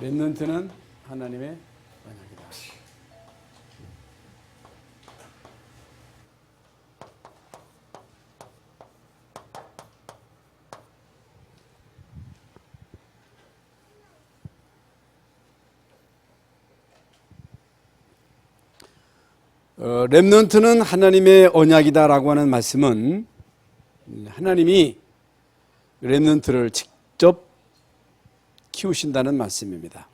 렘넌트는 하나님의 언약이다. 렘넌트는 하나님의 언약이다라고 하는 말씀은 하나님이 렘넌트를 직접 키우신다는 말씀입니다.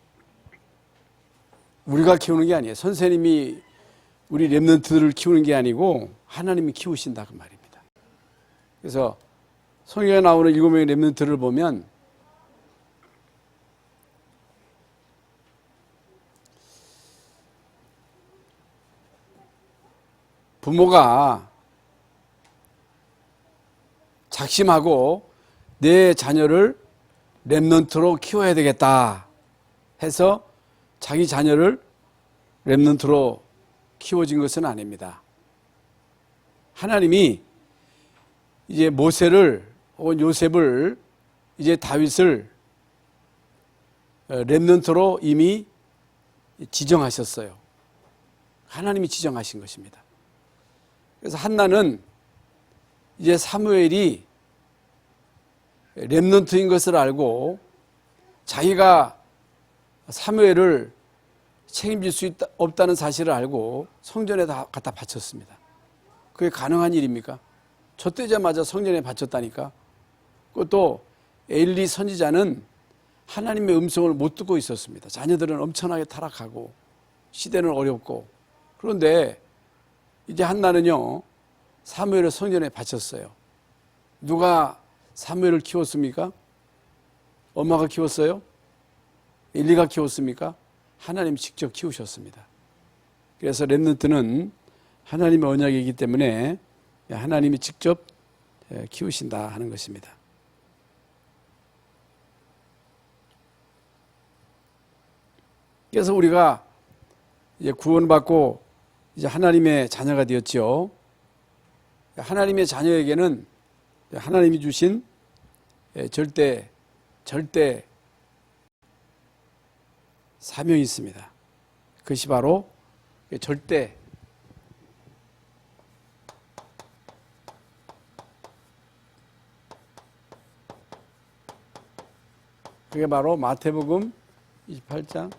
우리가 키우는 게 아니에요. 선생님이 우리 렘넌트들을 키우는 게 아니고 하나님이 키우신다 그 말입니다. 그래서 성경에 나오는 7명의 렘넌트를 보면 부모가 작심하고 내 자녀를 렘넌트로 키워야 되겠다 해서 자기 자녀를 렘넌트로 키워진 것은 아닙니다. 하나님이 이제 모세를 혹은 요셉을 이제 다윗을 렘넌트로 이미 지정하셨어요. 하나님이 지정하신 것입니다. 그래서 한나는 이제 사무엘이 렘넌트인 것을 알고 자기가 사무엘을 책임질 수 없다는 사실을 알고 성전에 다 갖다 바쳤습니다. 그게 가능한 일입니까? 젖되자마자 성전에 바쳤다니까. 그것도 엘리 선지자는 하나님의 음성을 못 듣고 있었습니다. 자녀들은 엄청나게 타락하고 시대는 어렵고. 그런데 이제 한나는요 사무엘을 성전에 바쳤어요. 누가 사무엘을 키웠습니까? 엄마가 키웠어요? 엘리가 키웠습니까? 하나님이 직접 키우셨습니다. 그래서 렘넌트는 하나님의 언약이기 때문에 하나님이 직접 키우신다 하는 것입니다. 그래서 우리가 이제 구원받고 이제 하나님의 자녀가 되었죠. 하나님의 자녀에게는 하나님이 주신 절대 사명이 있습니다. 그것이 바로 절대 그게 바로 마태복음 28장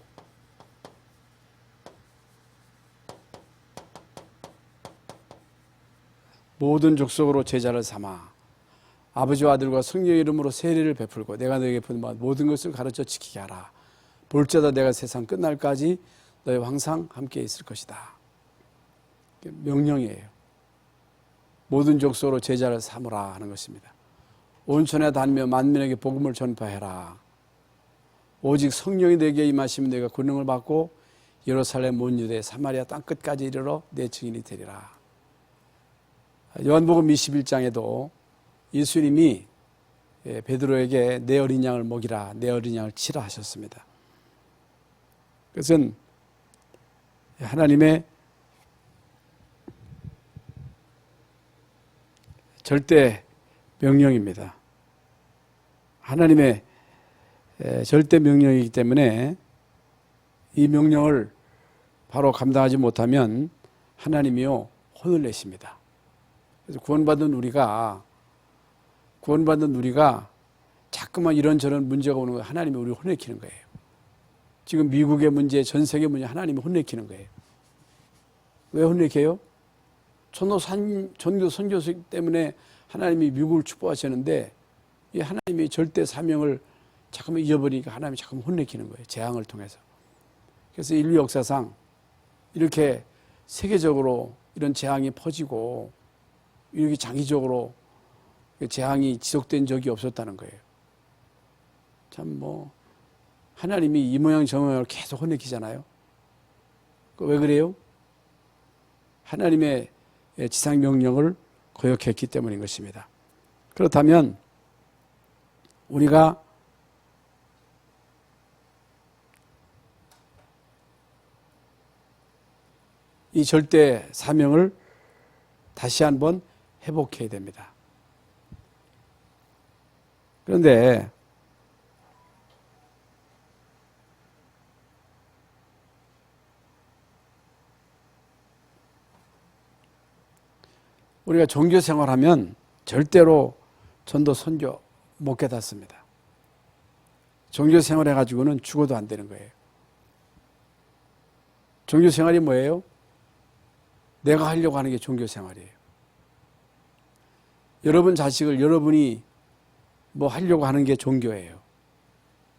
모든 족속으로 제자를 삼아 아버지와 아들과 성령의 이름으로 세례를 베풀고 내가 너에게 분부한 모든 것을 가르쳐 지키게 하라. 볼지어다 내가 세상 끝날까지 너희와 항상 함께 있을 것이다. 명령이에요. 모든 족속으로 제자를 삼으라 하는 것입니다. 온천에 다니며 만민에게 복음을 전파해라. 오직 성령이 내게 임하시면 내가 권능을 받고 예루살렘 온 유대 사마리아 땅끝까지 이르러 내 증인이 되리라. 요한복음 21장에도 예수님이 베드로에게 내 어린 양을 먹이라, 내 어린 양을 치라 하셨습니다. 그것은 하나님의 절대 명령입니다. 하나님의 절대 명령이기 때문에 이 명령을 바로 감당하지 못하면 하나님이요 혼을 내십니다. 그래서 구원받은 우리가 자꾸만 이런저런 문제가 오는 거예요. 하나님이 우리를 혼내키는 거예요. 지금 미국의 문제, 전 세계 문제 하나님이 혼내키는 거예요. 왜 혼내켜요? 전도 선교수 때문에 하나님이 미국을 축복하셨는데 이 하나님이 절대 사명을 자꾸만 잊어버리니까 하나님이 자꾸만 혼내키는 거예요. 재앙을 통해서. 그래서 인류 역사상 이렇게 세계적으로 이런 재앙이 퍼지고 이렇게 장기적으로 재앙이 지속된 적이 없었다는 거예요. 참 하나님이 이 모양 저 모양을 계속 혼내키잖아요. 왜 그래요? 하나님의 지상 명령을 거역했기 때문인 것입니다. 그렇다면 우리가 이 절대 사명을 다시 한번 회복해야 됩니다. 그런데 우리가 종교 생활하면 절대로 전도 선교 못 깨닫습니다. 종교 생활 해가지고는 죽어도 안 되는 거예요. 종교 생활이 뭐예요? 내가 하려고 하는 게 종교 생활이에요. 여러분 자식을 여러분이 뭐 하려고 하는 게 종교예요.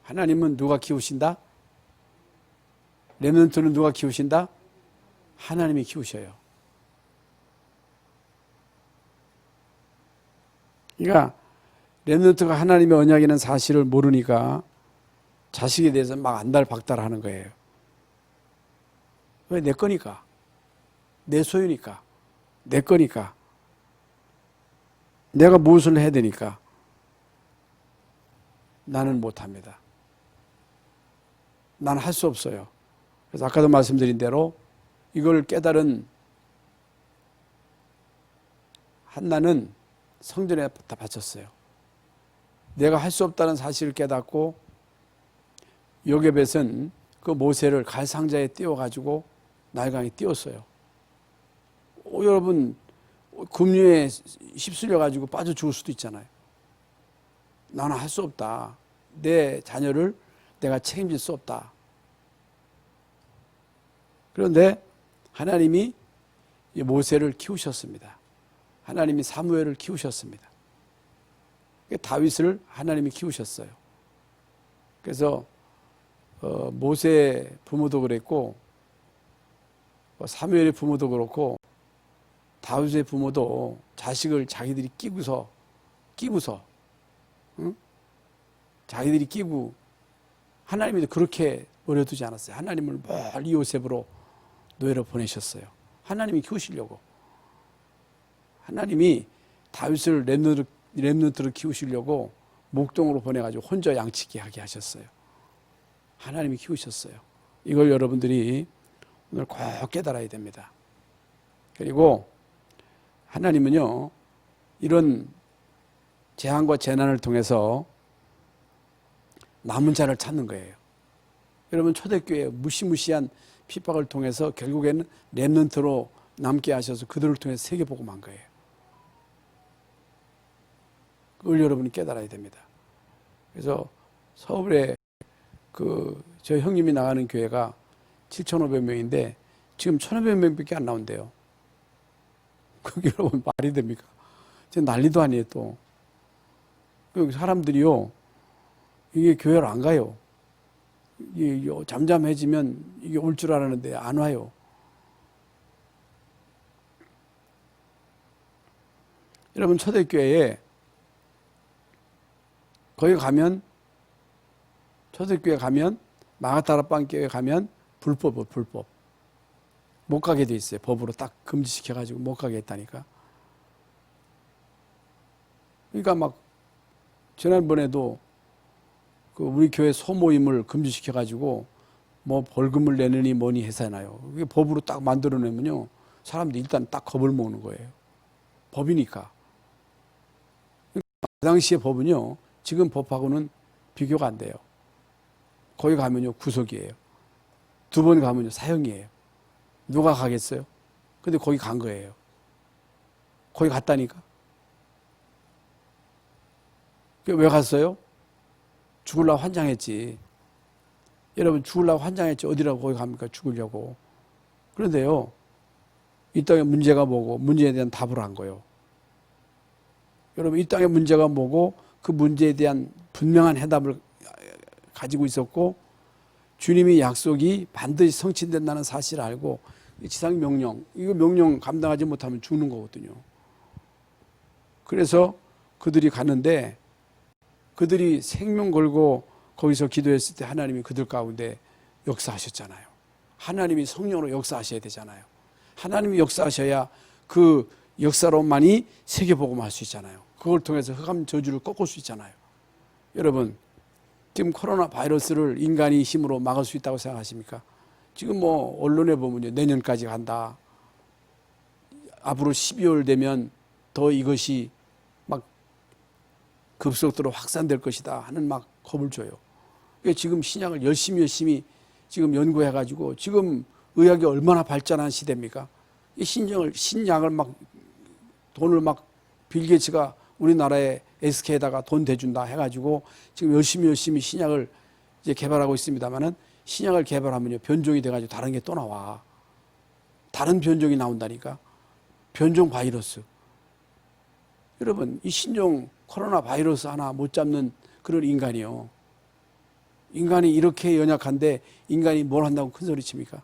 하나님은 누가 키우신다? 렘넌트는 누가 키우신다? 하나님이 키우셔요. 그러니까 렘넌트가 하나님의 언약이라는 사실을 모르니까 자식에 대해서 막 안달박달하는 거예요. 왜? 내 거니까. 내 소유니까. 내 거니까. 내가 무엇을 해야 되니까. 나는 못합니다. 나는 할 수 없어요. 그래서 아까도 말씀드린 대로 이걸 깨달은 한나는 성전에 다 바쳤어요. 내가 할 수 없다는 사실을 깨닫고 요게벳은 그 모세를 갈 상자에 띄워가지고 나일강에 띄웠어요. 여러분 급류에 휩쓸려가지고 빠져 죽을 수도 있잖아요. 나는 할 수 없다. 내 자녀를 내가 책임질 수 없다. 그런데 하나님이 모세를 키우셨습니다. 하나님이 사무엘을 키우셨습니다. 다윗을 하나님이 키우셨어요. 그래서 모세 부모도 그랬고 사무엘의 부모도 그렇고 다윗의 부모도 자식을 자기들이 끼고서 응? 자기들이 끼고 하나님이 그렇게 버려두지 않았어요. 하나님을 멀리 요셉으로 노예로 보내셨어요. 하나님이 키우시려고. 하나님이 다윗을 렘넌트로 키우시려고 목동으로 보내가지고 혼자 양치기 하게 하셨어요. 하나님이 키우셨어요. 이걸 여러분들이 오늘 꼭 깨달아야 됩니다. 그리고 하나님은요, 이런 재앙과 재난을 통해서 남은 자를 찾는 거예요. 여러분 초대교회 무시무시한 핍박을 통해서 결국에는 렘넌트로 남게 하셔서 그들을 통해서 세계복음한 거예요. 그걸 여러분이 깨달아야 됩니다. 그래서 서울에 저 형님이 나가는 교회가 7,500명인데 지금 1,500명밖에 안 나온대요. 그게 여러분 말이 됩니까? 지금 난리도 아니에요 또. 사람들이요, 이게 교회를 안 가요. 이게 잠잠해지면 이게 올 줄 알았는데 안 와요. 여러분 초대교회에 거기 가면, 초대교회 가면, 마가다락방교회 가면 불법. 못 가게 돼 있어요. 법으로 딱 금지시켜가지고 못 가게 했다니까. 그러니까 막 지난번에도 우리 교회 소모임을 금지시켜가지고 뭐 벌금을 내느니 뭐니 했잖아요. 그게 법으로 딱 만들어내면요, 사람들이 일단 딱 겁을 먹는 거예요. 법이니까. 그러니까 그 당시의 법은요, 지금 법하고는 비교가 안 돼요. 거기 가면요, 구속이에요. 2번 가면요, 사형이에요. 누가 가겠어요? 근데 거기 간 거예요. 거기 갔다니까. 왜 갔어요? 죽으려고 환장했지. 여러분 죽으려고 환장했지. 어디라고 거기 갑니까? 죽으려고. 그런데요, 이 땅의 문제가 뭐고 문제에 대한 답을 한 거예요. 여러분 이 땅의 문제가 뭐고 그 문제에 대한 분명한 해답을 가지고 있었고, 주님이 약속이 반드시 성취된다는 사실을 알고, 지상 명령, 이거 명령 감당하지 못하면 죽는 거거든요. 그래서 그들이 갔는데, 그들이 생명 걸고 거기서 기도했을 때 하나님이 그들 가운데 역사하셨잖아요. 하나님이 성령으로 역사하셔야 되잖아요. 하나님이 역사하셔야 그 역사로만이 세계복음할 수 있잖아요. 그걸 통해서 흑암 저주를 꺾을 수 있잖아요. 여러분 지금 코로나 바이러스를 인간이 힘으로 막을 수 있다고 생각하십니까? 지금 뭐 언론에 보면 내년까지 간다. 앞으로 12월 되면 더 이것이 막 급속도로 확산될 것이다 하는 막 겁을 줘요. 지금 신약을 열심히 지금 연구해가지고, 지금 의학이 얼마나 발전한 시대입니까? 이 신약을 막 돈을 막 빌 게이츠가 우리나라에 SK에다가 돈 대준다 해가지고 지금 열심히 신약을 이제 개발하고 있습니다만은 신약을 개발하면요 변종이 돼가지고 다른 게 또 나와. 다른 변종이 나온다니까. 변종 바이러스. 여러분 이 신종 코로나 바이러스 하나 못 잡는 그런 인간이요. 인간이 이렇게 연약한데 인간이 뭘 한다고 큰 소리 칩니까?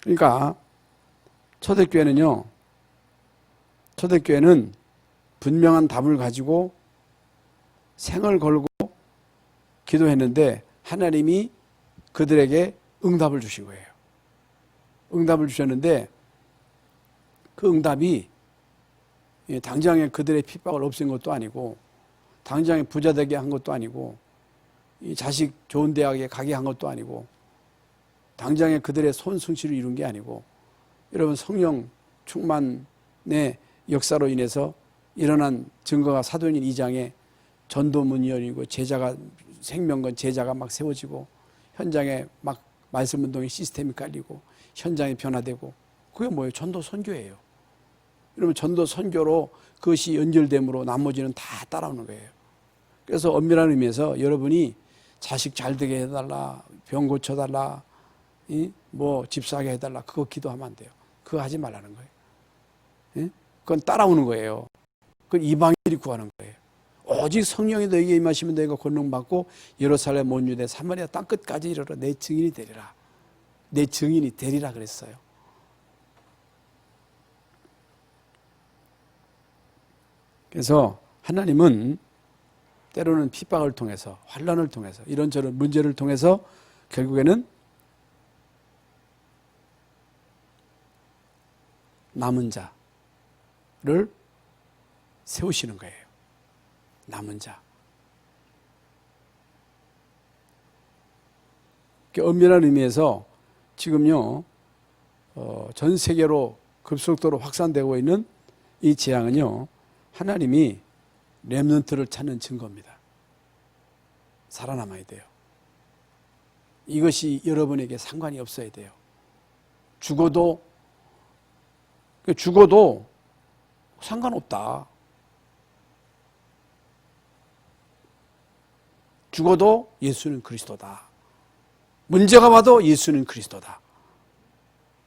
그러니까 초대교회는 분명한 답을 가지고 생을 걸고 기도했는데 하나님이 그들에게 응답을 주신 거예요. 응답을 주셨는데 그 응답이 당장에 그들의 핍박을 없앤 것도 아니고 당장에 부자 되게 한 것도 아니고 이 자식 좋은 대학에 가게 한 것도 아니고 당장에 그들의 손승치를 이룬 게 아니고 여러분 성령 충만의 역사로 인해서 일어난 증거가 사도행전 2장에 전도문이 열리고 제자가 생명건 제자가 막 세워지고 현장에 막 말씀 운동의 시스템이 깔리고 현장이 변화되고 그게 뭐예요? 전도 선교예요. 여러분 전도 선교로 그것이 연결됨으로 나머지는 다 따라오는 거예요. 그래서 엄밀한 의미에서 여러분이 자식 잘 되게 해달라, 병 고쳐달라, 뭐 집사하게 해달라 그거 기도하면 안 돼요. 그거 하지 말라는 거예요. 그건 따라오는 거예요. 그건 이방인들이 구하는 거예요. 오직 성령이 너에게 임하시면 너희가 권능받고 예루살렘 온 유대 사마리아 땅끝까지 이르러 내 증인이 되리라. 내 증인이 되리라 그랬어요. 그래서 하나님은 때로는 핍박을 통해서 환난을 통해서 이런저런 문제를 통해서 결국에는 남은 자를 세우시는 거예요. 남은 자. 엄밀한 의미에서 지금요 전 세계로 급속도로 확산되고 있는 이 재앙은요 하나님이 렘넌트를 찾는 증거입니다. 살아남아야 돼요. 이것이 여러분에게 상관이 없어야 돼요. 죽어도 상관없다. 죽어도 예수는 그리스도다. 문제가 와도 예수는 그리스도다.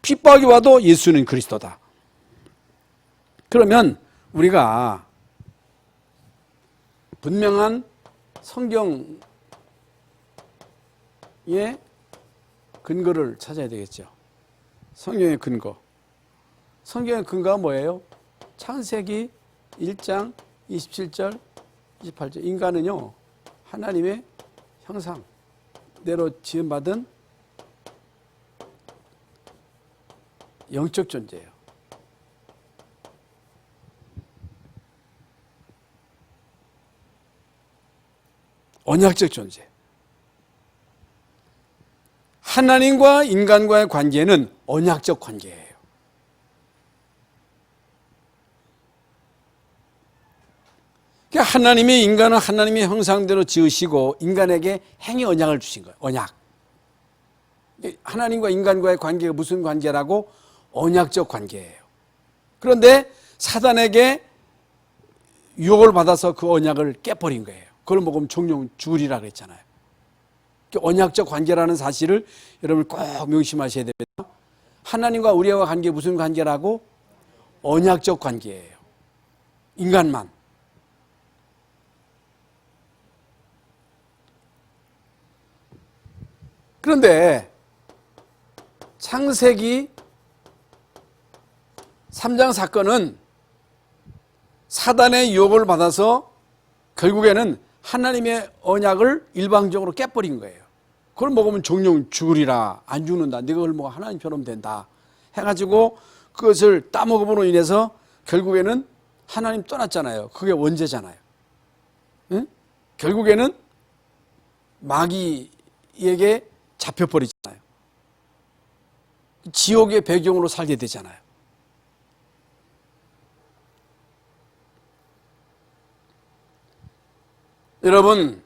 핍박이 와도 예수는 그리스도다. 그러면 우리가 분명한 성경의 근거를 찾아야 되겠죠. 성경의 근거. 성경의 근거가 뭐예요? 창세기 1장 27절 28절. 인간은요 하나님의 형상대로 지음받은 영적 존재예요. 언약적 존재. 하나님과 인간과의 관계는 언약적 관계예요. 그러니까 하나님이 인간은 하나님의 형상대로 지으시고 인간에게 행위 언약을 주신 거예요. 언약. 하나님과 인간과의 관계가 무슨 관계라고? 언약적 관계예요. 그런데 사단에게 유혹을 받아서 그 언약을 깨버린 거예요. 그걸 먹으면 종종 죽으리라 그랬잖아요. 언약적 관계라는 사실을 여러분 꼭 명심하셔야 됩니다. 하나님과 우리와 관계 무슨 관계라고? 언약적 관계예요. 인간만. 그런데 창세기 3장 사건은 사단의 유혹을 받아서 결국에는 하나님의 언약을 일방적으로 깨버린 거예요. 그걸 먹으면 종종 죽으리라. 안 죽는다. 네가 그걸 먹어 하나님처럼 된다. 해가지고 그것을 따먹음으로 인해서 결국에는 하나님 떠났잖아요. 그게 원죄잖아요. 응? 결국에는 마귀에게 잡혀버리잖아요. 지옥의 배경으로 살게 되잖아요. 여러분,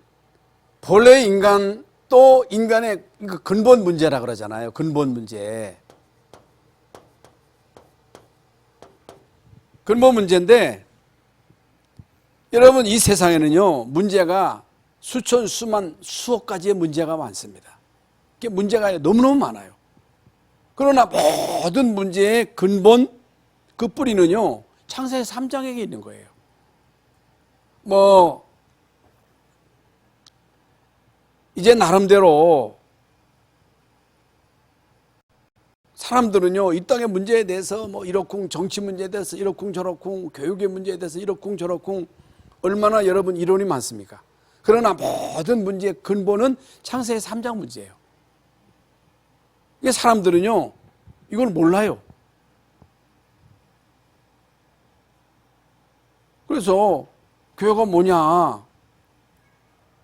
본래 인간 또 인간의 근본 문제라 그러잖아요. 근본 문제. 근본 문제인데 여러분 이 세상에는요 문제가 수천 수만 수억 가지의 문제가 많습니다. 이게 문제가 너무너무 많아요. 그러나 모든 문제의 근본 그 뿌리는요 창세기 3장에 있는 거예요. 뭐 이제 나름대로 사람들은요 이 땅의 문제에 대해서 뭐 이러쿵 정치 문제에 대해서 이러쿵 저러쿵 교육의 문제에 대해서 이러쿵 저러쿵 얼마나 여러분 이론이 많습니까? 그러나 모든 문제의 근본은 창세기 3장 문제예요. 이게 사람들은요 이걸 몰라요. 그래서 교회가 뭐냐,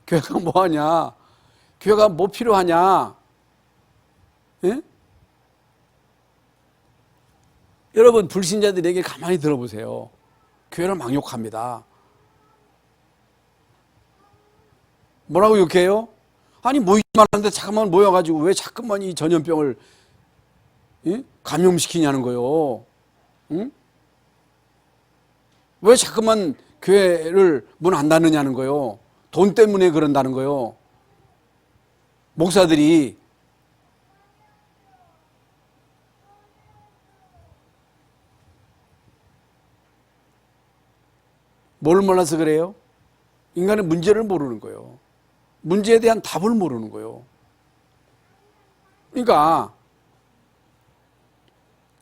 교회가 뭐하냐, 교회가 뭐 필요하냐, 예? 여러분 불신자들에게 가만히 들어보세요. 교회를 막 욕합니다. 뭐라고 욕해요? 아니 모이지 말라는데 잠깐만 모여가지고 왜 자꾸만 이 전염병을 감염시키냐는 거예요. 응? 왜 자꾸만 교회를 문 안 닫느냐는 거예요. 돈 때문에 그런다는 거예요. 목사들이 뭘 몰라서 그래요? 인간의 문제를 모르는 거예요. 문제에 대한 답을 모르는 거예요. 그러니까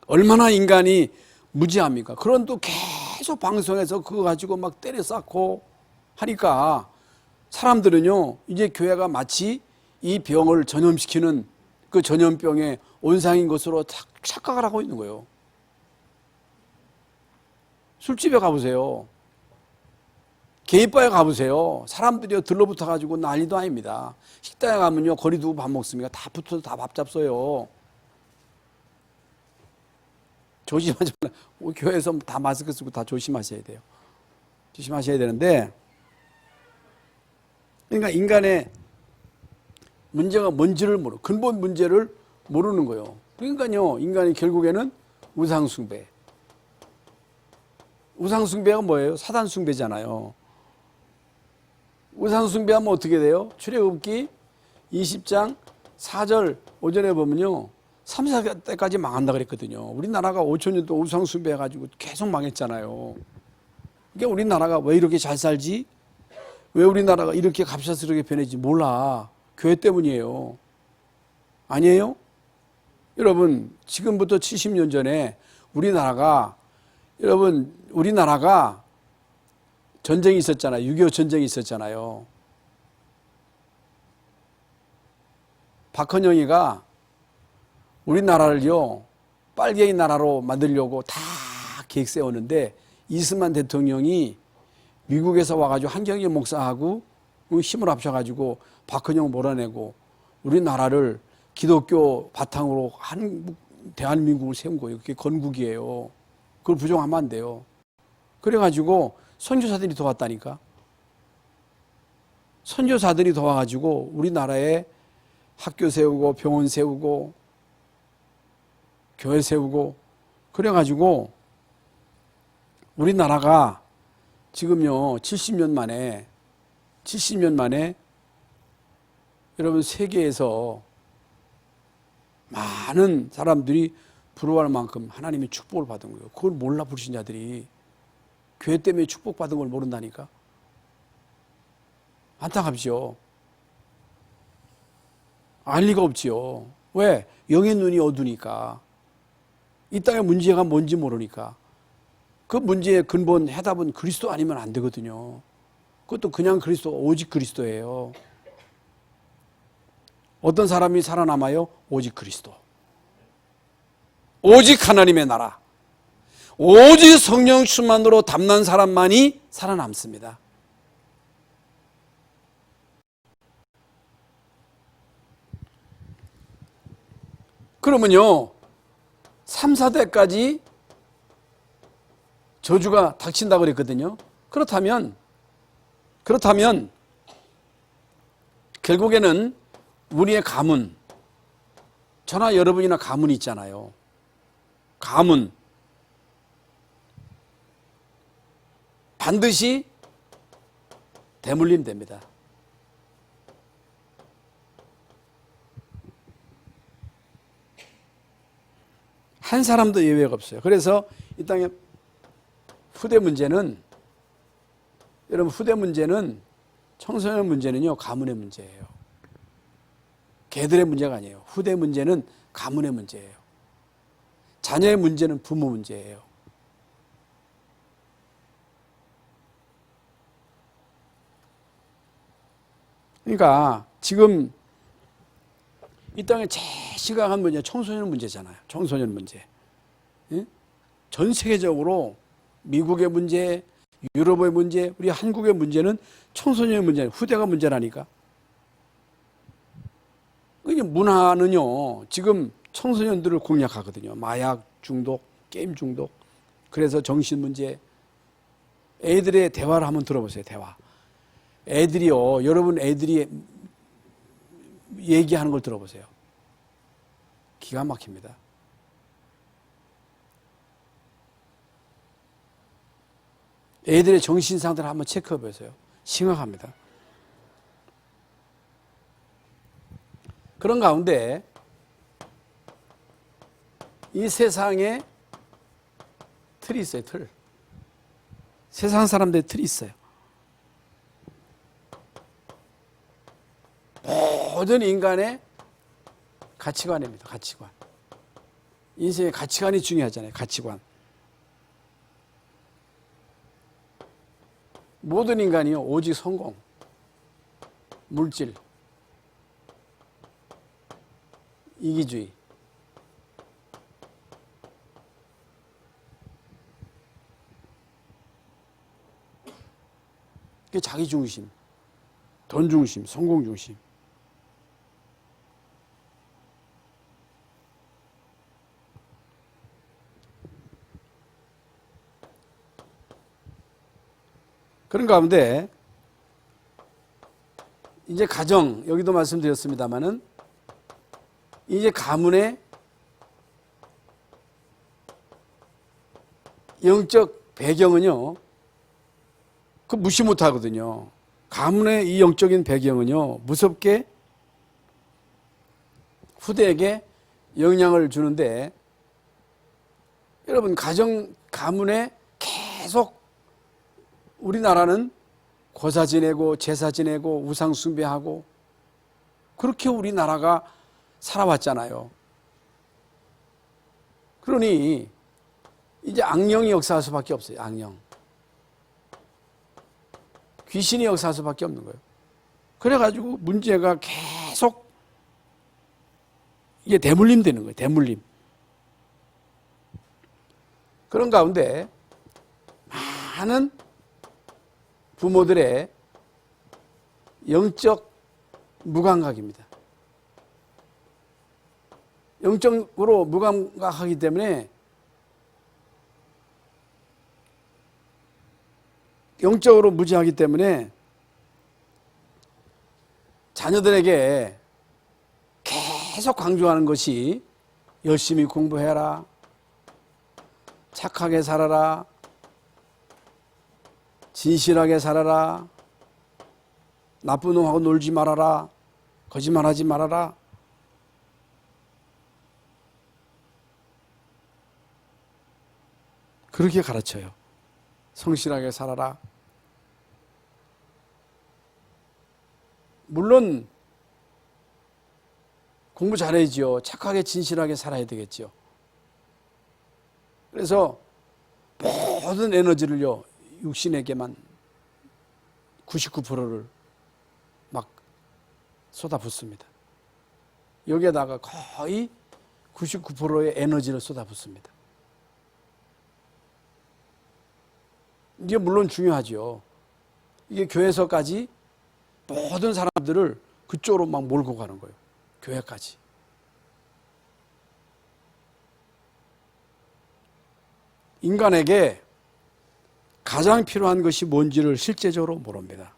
얼마나 인간이 무지합니까? 그런 또 계속 방송에서 그거 가지고 막 때려 쌓고 하니까 사람들은요 이제 교회가 마치 이 병을 전염시키는 그 전염병의 온상인 것으로 착각을 하고 있는 거예요. 술집에 가보세요. 게이바에 가보세요. 사람들이 들러붙어 가지고 난리도 아닙니다. 식당에 가면요 거리 두고 밥 먹습니까? 다 붙어서 다 밥 잡숴요. 조심하지 말라. 교회에서 다 마스크 쓰고 다 조심하셔야 돼요. 조심하셔야 되는데, 그러니까 인간의 문제가 뭔지를 근본 문제를 모르는 거예요. 그러니까요, 인간이 결국에는 우상숭배. 우상숭배가 뭐예요? 사단숭배잖아요. 우상숭배하면 어떻게 돼요? 출애굽기 20장 4절 오전에 보면요. 3, 4대까지 망한다 그랬거든요. 우리나라가 5,000년 동안 우상숭배 해가지고 계속 망했잖아요. 그러니까 우리나라가 왜 이렇게 잘 살지? 왜 우리나라가 이렇게 갑작스럽게 변했지? 몰라. 교회 때문이에요. 아니에요? 여러분, 지금부터 70년 전에 우리나라가 전쟁이 있었잖아요. 6.25 전쟁이 있었잖아요. 박헌영이가 우리나라를요 빨갱이 나라로 만들려고 다 계획 세웠는데 이스만 대통령이 미국에서 와가지고 한경희 목사하고 힘을 합쳐가지고 박헌영 몰아내고 우리나라를 기독교 바탕으로 대한민국을 세운 거예요. 그게 건국이에요. 그걸 부정하면 안 돼요. 그래가지고 선교사들이 더 왔다니까. 선교사들이 더 와가지고 우리나라에 학교 세우고 병원 세우고 교회 세우고 그래가지고 우리나라가 지금요 70년 만에 여러분 세계에서 많은 사람들이 부러워할 만큼 하나님의 축복을 받은 거예요. 그걸 몰라 불신자들이. 교회 때문에 축복받은 걸 모른다니까. 안타깝죠. 알 리가 없지요. 왜? 영의 눈이 어두니까. 이 땅의 문제가 뭔지 모르니까. 그 문제의 근본 해답은 그리스도 아니면 안 되거든요. 그것도 그냥 그리스도, 오직 그리스도예요. 어떤 사람이 살아남아요? 오직 그리스도. 오직 하나님의 나라. 오직 성령 충만으로 담난 사람만이 살아남습니다. 그러면요 3, 4대까지 저주가 닥친다고 그랬거든요. 그렇다면 결국에는 우리의 가문, 저나 여러분이나 가문이 있잖아요. 가문. 반드시 대물림 됩니다. 한 사람도 예외가 없어요. 그래서 이 땅에 후대 문제는, 여러분 후대 문제는, 청소년 문제는요 가문의 문제예요. 개들의 문제가 아니에요. 후대 문제는 가문의 문제예요. 자녀의 문제는 부모 문제예요. 그러니까 지금 이 땅에 제일 심각한 문제가 청소년 문제잖아요. 청소년 문제. 전 세계적으로 미국의 문제, 유럽의 문제, 우리 한국의 문제는 청소년의 문제, 후대가 문제라니까. 문화는요 지금 청소년들을 공략하거든요. 마약 중독, 게임 중독. 그래서 정신 문제. 애들의 대화를 한번 들어보세요. 대화. 애들이요, 여러분 애들이 얘기하는 걸 들어보세요. 기가 막힙니다. 애들의 정신 상태를 한번 체크해 보세요. 심각합니다. 그런 가운데 이 세상에 틀이 있어요. 틀. 세상 사람들의 틀이 있어요. 모든 인간의 가치관입니다. 가치관. 인생의 가치관이 중요하잖아요. 가치관. 모든 인간이요 오직 성공, 물질, 이기주의. 그게 자기 중심, 돈 중심, 성공 중심. 그런 가운데 이제 가정, 여기도 말씀드렸습니다마는 이제 가문의 영적 배경은요 그 무시 못하거든요. 가문의 이 영적인 배경은요 무섭게 후대에게 영향을 주는데, 여러분 가문에 계속 우리나라는 고사 지내고 제사 지내고 우상 숭배하고 그렇게 우리나라가 살아왔잖아요. 그러니 이제 악령이 역사할 수밖에 없어요. 악령. 귀신이 역사할 수밖에 없는 거예요. 그래가지고 문제가 계속 이게 대물림 되는 거예요. 대물림. 그런 가운데 많은 부모들의 영적 무감각입니다. 영적으로 무감각하기 때문에 영적으로 무지하기 때문에 자녀들에게 계속 강조하는 것이 열심히 공부해라, 착하게 살아라, 진실하게 살아라, 나쁜 놈하고 놀지 말아라, 거짓말하지 말아라. 그렇게 가르쳐요. 성실하게 살아라. 물론 공부 잘해야지요. 착하게 진실하게 살아야 되겠죠. 그래서 모든 에너지를요 육신에게만 99%를 막 쏟아붓습니다. 여기에다가 거의 99%의 에너지를 쏟아붓습니다. 이게 물론 중요하죠. 이게 교회에서까지 모든 사람들을 그쪽으로 막 몰고 가는 거예요. 교회까지. 인간에게 가장 필요한 것이 뭔지를 실제적으로 모릅니다.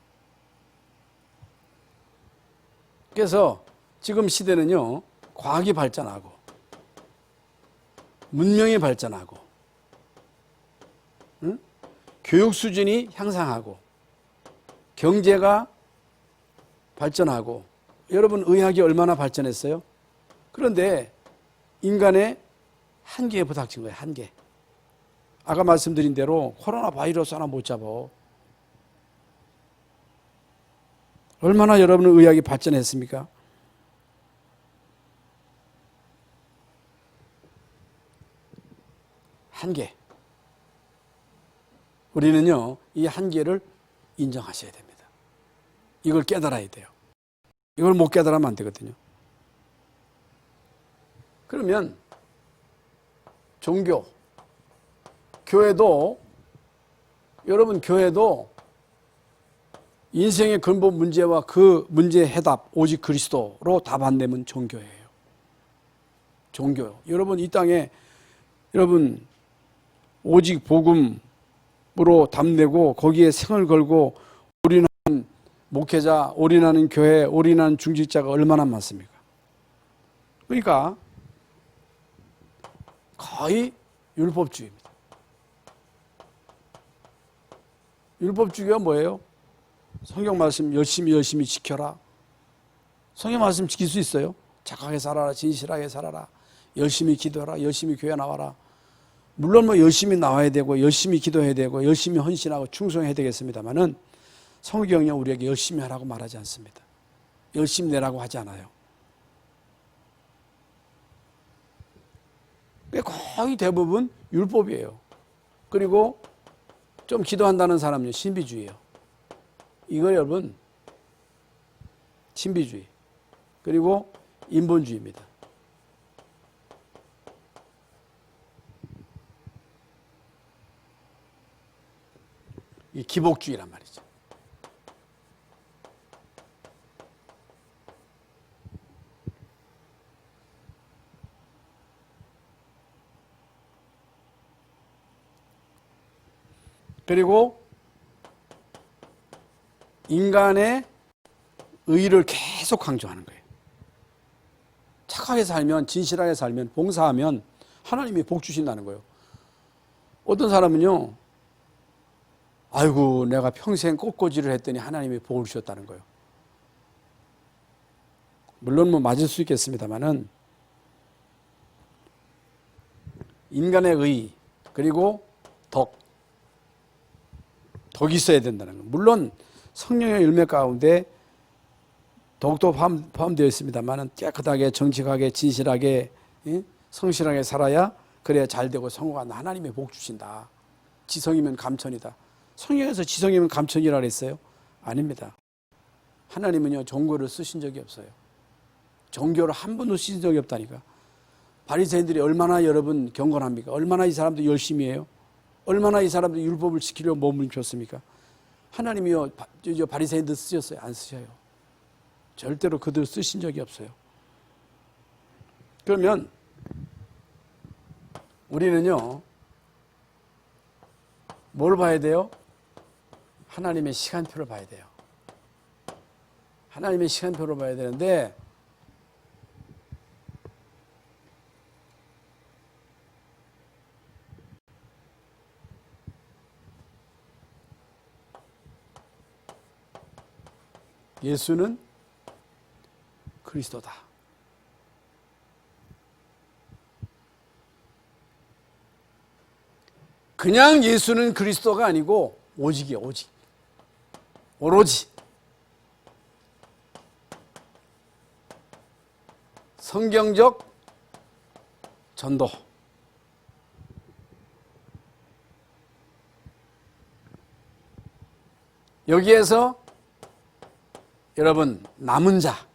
그래서 지금 시대는요, 과학이 발전하고, 문명이 발전하고, 응? 교육 수준이 향상하고, 경제가 발전하고, 여러분 의학이 얼마나 발전했어요? 그런데 인간의 한계에 부닥친 거예요. 한계. 아까 말씀드린 대로 코로나 바이러스 하나 못 잡아. 얼마나 여러분의 의학이 발전했습니까? 한계. 우리는요, 이 한계를 인정하셔야 됩니다. 이걸 깨달아야 돼요. 이걸 못 깨달으면 안 되거든요. 그러면 종교, 교회도, 여러분 교회도 인생의 근본 문제와 그 문제의 해답 오직 그리스도로 답 안 내면 종교예요. 종교요. 여러분 이 땅에 여러분 오직 복음으로 답 내고 거기에 생을 걸고 올인하는 목회자, 올인하는 교회, 올인하는 중직자가 얼마나 많습니까? 그러니까 거의 율법주의입니다. 율법주의가 뭐예요? 성경 말씀 열심히 지켜라. 성경 말씀 지킬 수 있어요? 착하게 살아라, 진실하게 살아라, 열심히 기도하라, 열심히 교회 나와라. 물론 뭐 열심히 나와야 되고 열심히 기도해야 되고 열심히 헌신하고 충성해야 되겠습니다만은 성경은 우리에게 열심히 하라고 말하지 않습니다. 열심히 내라고 하지 않아요. 거의 대부분 율법이에요. 그리고 좀 기도한다는 사람은 신비주의예요. 이거 여러분 신비주의 그리고 인본주의입니다. 이 기복주의란 말이죠. 그리고 인간의 의를 계속 강조하는 거예요. 착하게 살면, 진실하게 살면, 봉사하면 하나님이 복 주신다는 거예요. 어떤 사람은요, 아이고 내가 평생 꽃꽂이를 했더니 하나님이 복을 주셨다는 거예요. 물론 뭐 맞을 수 있겠습니다만은 인간의 의 그리고 덕이 있어야 된다는 거예요. 물론 성령의 열매 가운데 덕도 포함되어 있습니다만은 깨끗하게 정직하게 진실하게 성실하게 살아야 그래야 잘 되고 성공한다. 하나님의 복 주신다. 지성이면 감천이다. 성경에서 지성이면 감천이라고 했어요? 아닙니다. 하나님은요 종교를 쓰신 적이 없어요. 종교를 한 번도 쓰신 적이 없다니까. 바리새인들이 얼마나 여러분 경건합니까? 얼마나 이 사람들 열심히 해요? 얼마나 이 사람들 율법을 지키려고 몸을 줬습니까? 하나님이요 바리새인들 쓰셨어요? 안 쓰셔요. 절대로 그들 쓰신 적이 없어요. 그러면 우리는요 뭘 봐야 돼요? 하나님의 시간표를 봐야 돼요. 하나님의 시간표를 봐야 되는데 예수는 그리스도다. 그냥 예수는 그리스도가 아니고 오직이요, 오직. 오로지. 성경적 전도. 여기에서 여러분 남은 자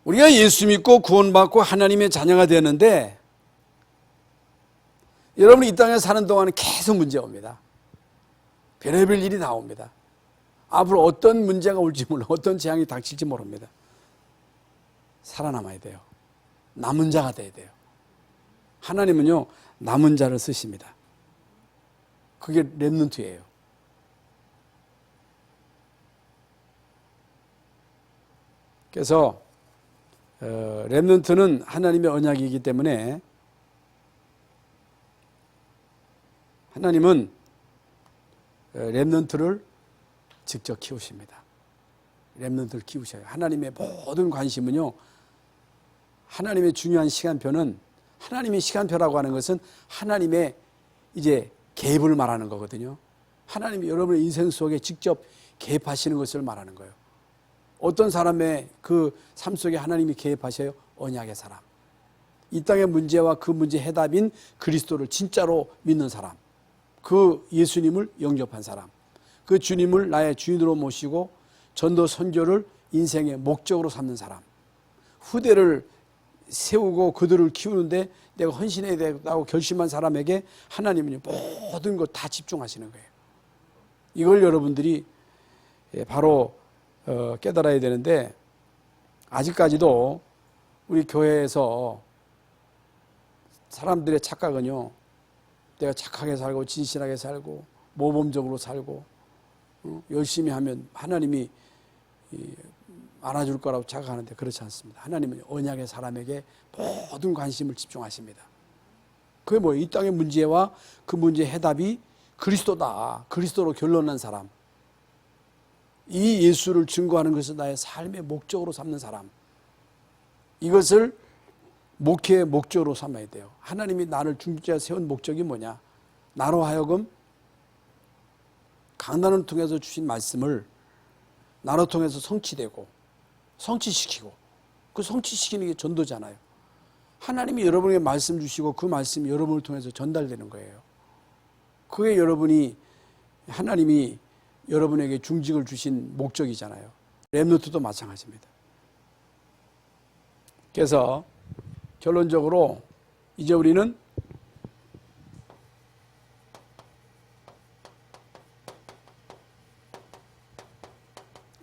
우리가 예수 믿고 구원받고 하나님의 자녀가 되는데 여러분이 이 땅에 사는 동안은 계속 문제가 옵니다. 별의별 일이 다 옵니다. 앞으로 어떤 문제가 올지 몰라 어떤 재앙이 닥칠지 모릅니다. 살아남아야 돼요. 남은 자가 돼야 돼요. 하나님은요 남은 자를 쓰십니다. 그게 렘넌트예요. 그래서 렘넌트는 하나님의 언약이기 때문에 하나님은 렘넌트를 직접 키우십니다. 렘넌트를 키우셔요. 하나님의 모든 관심은요, 하나님의 중요한 시간표는, 하나님의 시간표라고 하는 것은 하나님의 이제 개입을 말하는 거거든요. 하나님이 여러분의 인생 속에 직접 개입하시는 것을 말하는 거예요. 어떤 사람의 그 삶 속에 하나님이 개입하셔요? 언약의 사람. 이 땅의 문제와 그 문제 해답인 그리스도를 진짜로 믿는 사람. 그 예수님을 영접한 사람. 그 주님을 나의 주인으로 모시고 전도 선교를 인생의 목적으로 삼는 사람. 후대를 세우고 그들을 키우는데 내가 헌신해야 되겠다고 결심한 사람에게 하나님은 모든 것 다 집중하시는 거예요. 이걸 여러분들이 바로 깨달아야 되는데, 아직까지도 우리 교회에서 사람들의 착각은요, 내가 착하게 살고 진실하게 살고 모범적으로 살고 열심히 하면 하나님이 안아줄 거라고 착각하는데 그렇지 않습니다. 하나님은 언약의 사람에게 모든 관심을 집중하십니다. 그게 뭐예요? 이 땅의 문제와 그 문제의 해답이 그리스도다. 그리스도로 결론난 사람. 이 예수를 증거하는 것을 나의 삶의 목적으로 삼는 사람. 이것을 목회의 목적으로 삼아야 돼요. 하나님이 나를 중직자에 세운 목적이 뭐냐? 나로 하여금 강단을 통해서 주신 말씀을 나로 통해서 성취되고 성취시키고, 그 성취시키는 게 전도잖아요. 하나님이 여러분에게 말씀 주시고 그 말씀이 여러분을 통해서 전달되는 거예요. 그게 여러분이, 하나님이 여러분에게 중직을 주신 목적이잖아요. 렘넌트도 마찬가지입니다. 그래서 결론적으로 이제 우리는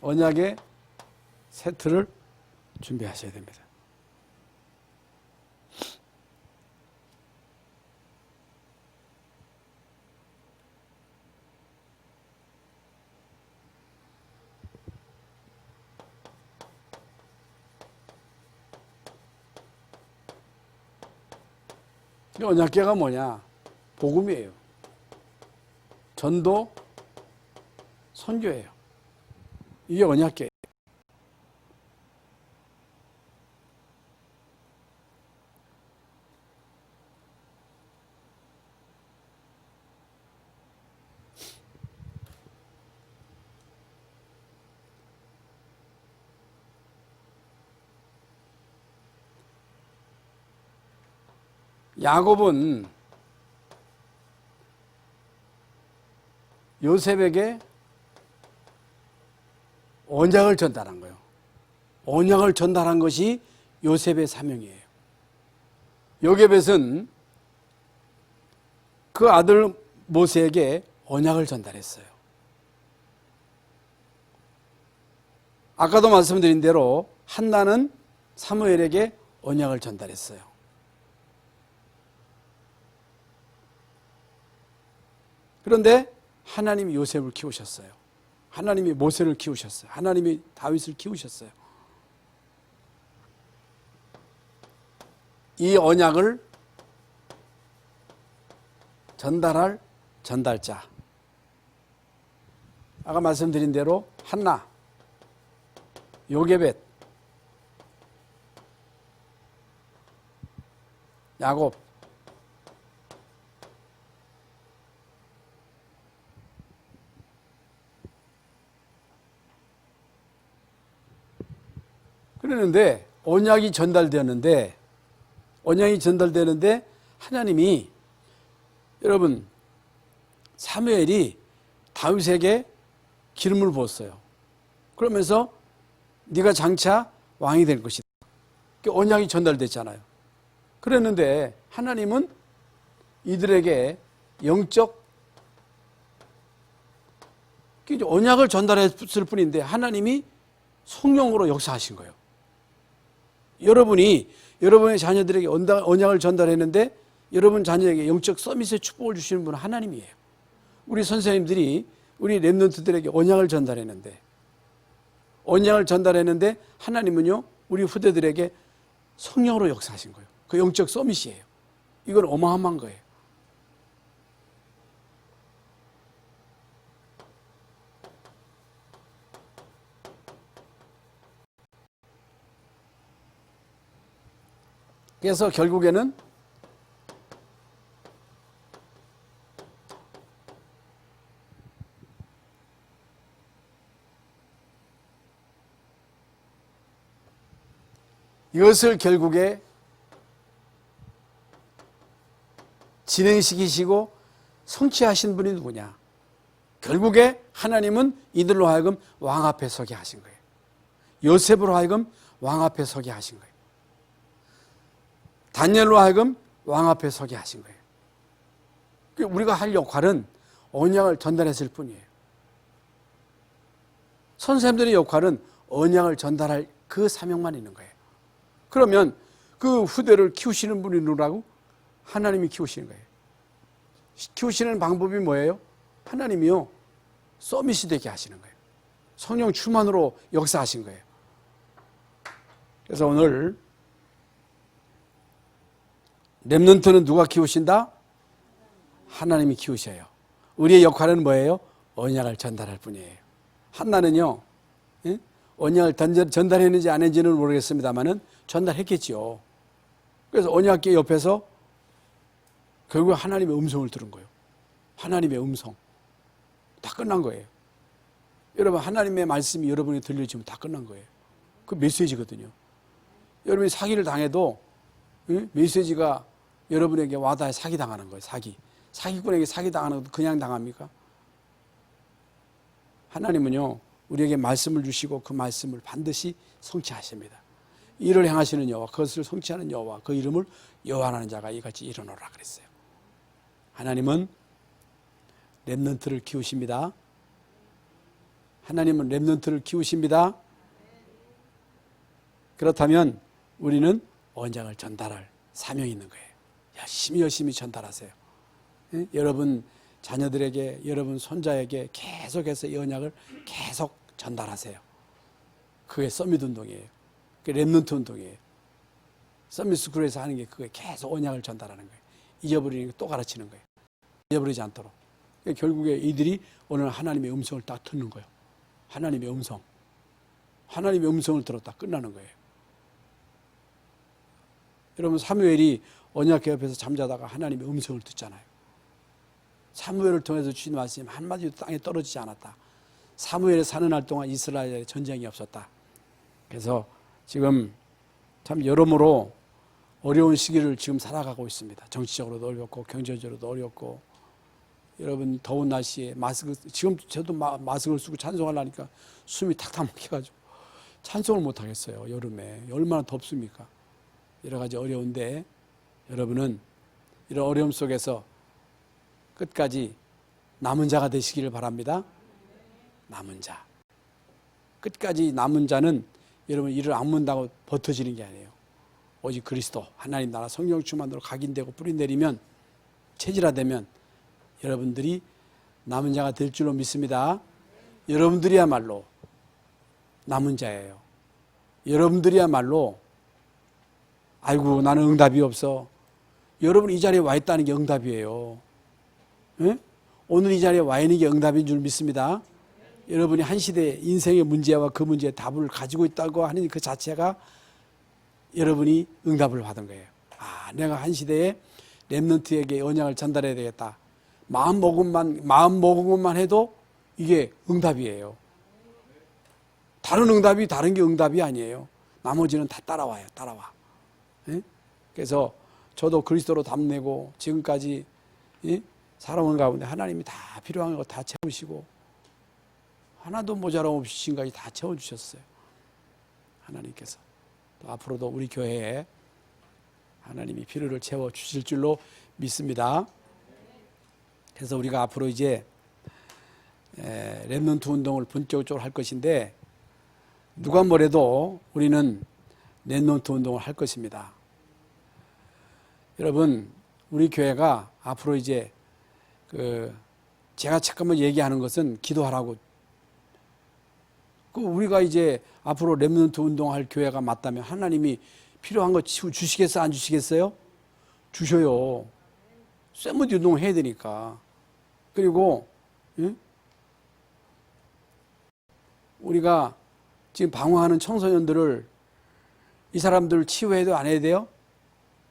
언약의 세트를 준비하셔야 됩니다. 언약궤가 뭐냐? 복음이에요. 전도, 선교예요. 이게 언약궤. 야곱은 요셉에게 언약을 전달한 거예요. 언약을 전달한 것이 요셉의 사명이에요. 요게벳은 그 아들 모세에게 언약을 전달했어요. 아까도 말씀드린 대로 한나는 사무엘에게 언약을 전달했어요. 그런데 하나님이 요셉을 키우셨어요. 하나님이 모세를 키우셨어요. 하나님이 다윗을 키우셨어요. 이 언약을 전달할 전달자. 아까 말씀드린 대로 한나, 요게벳, 야곱, 그러는데 언약이 전달되는데 하나님이, 여러분, 사무엘이 다윗에게 기름을 부었어요. 그러면서 네가 장차 왕이 될 것이다. 언약이 전달됐잖아요. 그랬는데 하나님은 이들에게 영적 언약을 전달했을 뿐인데 하나님이 성령으로 역사하신 거예요. 여러분이 여러분의 자녀들에게 언약을 전달했는데 여러분 자녀에게 영적 서밋의 축복을 주시는 분은 하나님이에요. 우리 선생님들이 우리 렘넌트들에게 언약을 전달했는데 하나님은요 우리 후대들에게 성령으로 역사하신 거예요. 그 영적 서밋이에요. 이건 어마어마한 거예요. 그래서 결국에는 이것을 결국에 진행시키시고 성취하신 분이 누구냐? 결국에 하나님은 이들로 하여금 왕 앞에 서게 하신 거예요. 요셉으로 하여금 왕 앞에 서게 하신 거예요. 다니엘로 하여금 왕 앞에 서게 하신 거예요. 우리가 할 역할은 언약을 전달했을 뿐이에요. 선생님들의 역할은 언약을 전달할 그 사명만 있는 거예요. 그러면 그 후대를 키우시는 분이 누구라고? 하나님이 키우시는 거예요. 키우시는 방법이 뭐예요? 하나님이요 서밋이 되게 하시는 거예요. 성령 충만으로 역사하신 거예요. 그래서 오늘 렘넌트는 누가 키우신다? 하나님이 키우셔요. 우리의 역할은 뭐예요? 언약을 전달할 뿐이에요. 한나는요 언약을 전달했는지 안 했는지는 모르겠습니다만은 전달했겠지요. 그래서 언약궤 옆에서 결국 하나님의 음성을 들은 거예요. 하나님의 음성. 다 끝난 거예요. 여러분 하나님의 말씀이 여러분이 들려지면 다 끝난 거예요. 그 메시지거든요. 여러분이 사기를 당해도 메시지가 여러분에게 와닿아 사기당하는 거예요. 사기꾼에게 사기당하는 것도 그냥 당합니까? 하나님은요 우리에게 말씀을 주시고 그 말씀을 반드시 성취하십니다. 일을 행하시는 여호와, 그것을 성취하는 여호와, 그 이름을 여호와라는 자가 이같이 일어나라 그랬어요. 하나님은 렘넌트를 키우십니다. 하나님은 렘넌트를 키우십니다. 그렇다면 우리는 언약을 전달할 사명이 있는 거예요. 열심히 전달하세요. 여러분 자녀들에게, 여러분 손자에게 계속해서 이 언약을 계속 전달하세요. 그게 서밋 운동이에요. 그게 렘넌트 운동이에요. 서밋 스쿨에서 하는 게 그게 계속 언약을 전달하는 거예요. 잊어버리는 게 또 가르치는 거예요. 잊어버리지 않도록. 결국에 이들이 오늘 하나님의 음성을 딱 듣는 거예요. 하나님의 음성. 하나님의 음성을 들었다 끝나는 거예요. 여러분 사무엘이 언약궤 옆에서 잠자다가 하나님의 음성을 듣잖아요. 사무엘을 통해서 주신 말씀이 한마디도 땅에 떨어지지 않았다. 사무엘이 사는 날 동안 이스라엘에 전쟁이 없었다. 그래서 지금 참 여러모로 어려운 시기를 지금 살아가고 있습니다. 정치적으로도 어렵고 경제적으로도 어렵고 여러분 더운 날씨에 마스크 지금 저도 마스크를 쓰고 찬송하려니까 숨이 탁탁 막혀가지고 찬송을 못 하겠어요. 여름에 얼마나 덥습니까? 여러 가지 어려운데 여러분은 이런 어려움 속에서 끝까지 남은 자가 되시기를 바랍니다. 남은 자. 끝까지 남은 자는 여러분 이를 안 문다고 버텨지는 게 아니에요. 오직 그리스도 하나님 나라 성령 충만으로 각인되고 뿌리 내리면 체질화되면 여러분들이 남은 자가 될 줄로 믿습니다. 여러분들이야말로 남은 자예요. 여러분들이야말로 아이고 나는 응답이 없어. 여러분 이 자리에 와 있다는 게 응답이에요. 네? 오늘 이 자리에 와 있는 게 응답인 줄 믿습니다. 여러분이 한 시대의 인생의 문제와 그 문제의 답을 가지고 있다고 하는 그 자체가 여러분이 응답을 받은 거예요. 아, 내가 한 시대에 렘넌트에게 언약을 전달해야 되겠다. 마음 먹은 것만 해도 이게 응답이에요. 다른 응답이 다른 게 응답이 아니에요. 나머지는 다 따라와요. 따라와. 예? 그래서 저도 그리스도로 답내고 지금까지 살아온 가운데 하나님이 다 필요한 거 다 채우시고 하나도 모자람 없이 지금까지 다 채워주셨어요. 하나님께서 또 앞으로도 우리 교회에 하나님이 필요를 채워주실 줄로 믿습니다. 그래서 우리가 앞으로 이제 렘넌트 운동을 본격적으로 할 것인데 누가 뭐래도 우리는 렘넌트 운동을 할 것입니다. 여러분 우리 교회가 앞으로 이제 그 제가 잠깐만 얘기하는 것은 기도하라고. 우리가 이제 앞으로 렘넌트 운동할 교회가 맞다면 하나님이 필요한 거 주시겠어? 안 주시겠어요? 주셔요. 쇠무디 운동을 해야 되니까. 그리고 우리가 지금 방황하는 청소년들을 이 사람들을 치유해도 안 해야 돼요?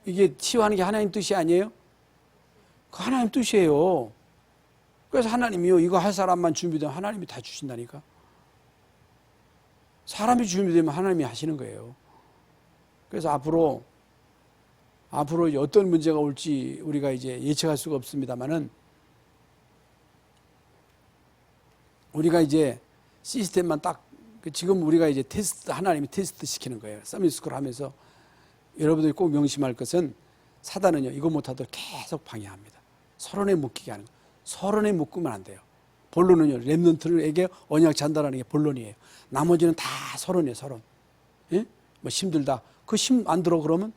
이게 치유하는 게 하나님 뜻이 아니에요? 그 하나님 뜻이에요. 그래서 하나님이요, 이거 할 사람만 준비되면 하나님이 다 주신다니까. 사람이 준비되면 하나님이 하시는 거예요. 그래서 앞으로 어떤 문제가 올지 우리가 이제 예측할 수가 없습니다만은, 우리가 이제 시스템만 딱, 지금 우리가 이제 하나님이 테스트 시키는 거예요. 서밋스쿨 하면서 여러분들이 꼭 명심할 것은, 사단은요, 이거 못하도록 계속 방해합니다. 서론에 묶이게 하는 거예요. 서론에 묶으면 안 돼요. 본론은요, 렘넌트에게 언약 전달하는 게 본론이에요. 나머지는 다 서론이에요, 서론. 예? 뭐 힘들다. 그 힘 안 들어 그러면?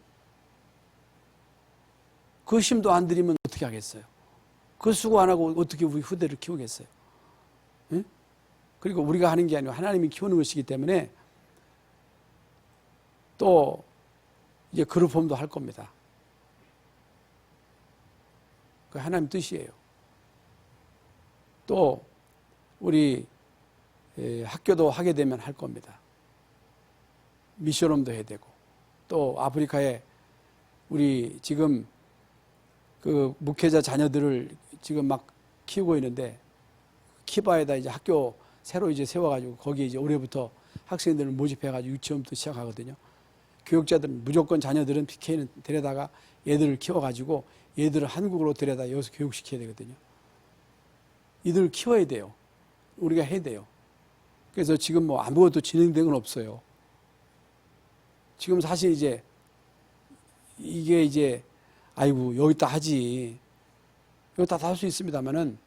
그 힘도 안 들이면 어떻게 하겠어요? 그 수고 안 하고 어떻게 우리 후대를 키우겠어요? 예? 그리고 우리가 하는 게 아니고 하나님이 키우는 것이기 때문에, 또 이제 그룹홈도 할 겁니다. 그 하나님 뜻이에요. 또 우리 학교도 하게 되면 할 겁니다. 미션홈도 해야 되고, 또 아프리카에 우리 지금 그 목회자 자녀들을 지금 막 키우고 있는데, 키바에다 이제 학교 새로 이제 세워가지고 거기 이제 올해부터 학생들을 모집해가지고 유치원부터 시작하거든요. 교육자들은 무조건 자녀들은 PK는 데려다가 얘들을 키워가지고 얘들을 한국으로 데려다 여기서 교육시켜야 되거든요. 이들을 키워야 돼요. 우리가 해야 돼요. 그래서 지금 뭐 아무것도 진행된 건 없어요. 지금 사실 이제 이게 이제 아이고 여기다 하지, 여기다 다 할 수 있습니다만은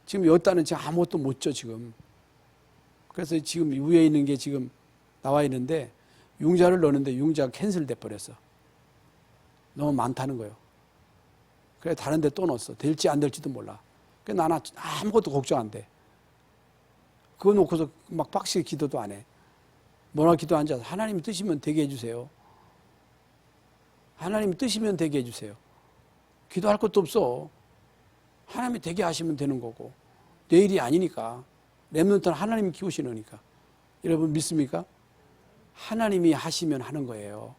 지금 여기다는 지금 아무것도 못 줘 지금. 그래서 지금 위에 있는 게 지금 나와 있는데, 융자를 넣었는데 융자가 캔슬돼 버렸어. 너무 많다는 거예요. 그래 다른 데 또 넣었어. 될지 안 될지도 몰라. 그래서 나는 아무것도 걱정 안 돼. 그거 놓고서 막 빡시게 기도도 안 해. 뭐라 기도 안 자. 하나님이 뜻이면 되게 해주세요. 하나님이 뜻이면 되게 해주세요. 기도할 것도 없어. 하나님이 되게 하시면 되는 거고. 내 일이 아니니까. 렘넌트는 하나님이 키우시는 거니까. 여러분 믿습니까? 하나님이 하시면 하는 거예요.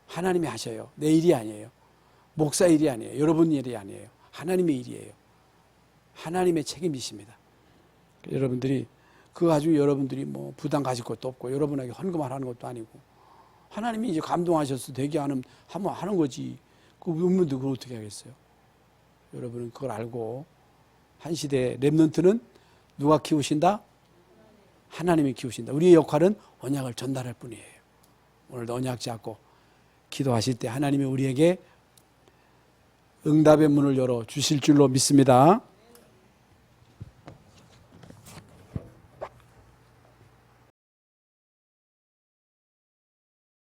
하나님이 하셔요. 내 일이 아니에요. 목사 일이 아니에요. 여러분 일이 아니에요. 하나님의 일이에요. 하나님의 책임이십니다. 여러분들이 그거 가지고 여러분들이 뭐 부담 가질 것도 없고 여러분에게 헌금하라는 것도 아니고, 하나님이 이제 감동하셔서 되게 하면 하는 거지. 그 의문도 그걸 어떻게 하겠어요? 여러분은 그걸 알고, 한 시대의 렘넌트는 누가 키우신다? 하나님이 키우신다. 우리의 역할은 언약을 전달할 뿐이에요. 오늘도 언약 잡고 기도하실 때 하나님이 우리에게 응답의 문을 열어 주실 줄로 믿습니다.